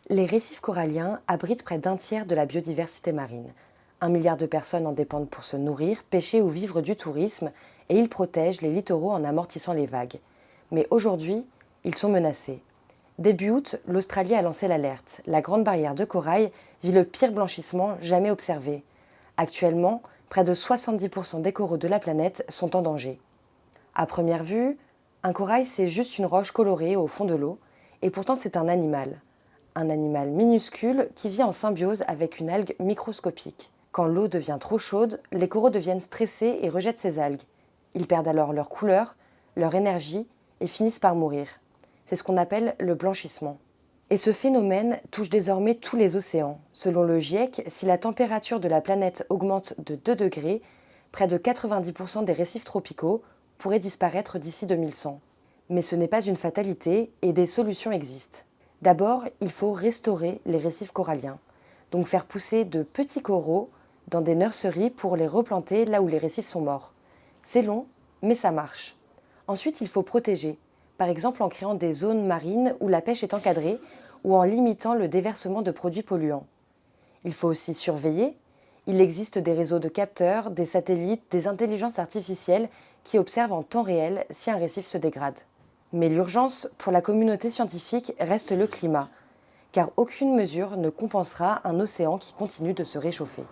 Les récifs coralliens abritent près d'un tiers de la biodiversité marine. 1 milliard de personnes en dépendent pour se nourrir, pêcher ou vivre du tourisme, et ils protègent les littoraux en amortissant les vagues. Mais aujourd'hui, ils sont menacés. Début août, l'Australie a lancé l'alerte. La Grande Barrière de Corail vit le pire blanchissement jamais observé. Actuellement, près de 70% des coraux de la planète sont en danger. À première vue, un corail, c'est juste une roche colorée au fond de l'eau, et pourtant c'est un animal. Un animal minuscule qui vit en symbiose avec une algue microscopique. Quand l'eau devient trop chaude, les coraux deviennent stressés et rejettent ces algues. Ils perdent alors leur couleur, leur énergie et finissent par mourir. C'est ce qu'on appelle le blanchissement. Et ce phénomène touche désormais tous les océans. Selon le GIEC, si la température de la planète augmente de 2 degrés, près de 90% des récifs tropicaux pourraient disparaître d'ici 2100. Mais ce n'est pas une fatalité et des solutions existent. D'abord, il faut restaurer les récifs coralliens, donc faire pousser de petits coraux dans des nurseries pour les replanter là où les récifs sont morts. C'est long, mais ça marche. Ensuite, il faut protéger, par exemple en créant des zones marines où la pêche est encadrée ou en limitant le déversement de produits polluants. Il faut aussi surveiller. Il existe des réseaux de capteurs, des satellites, des intelligences artificielles qui observent en temps réel si un récif se dégrade. Mais l'urgence pour la communauté scientifique reste le climat, car aucune mesure ne compensera un océan qui continue de se réchauffer.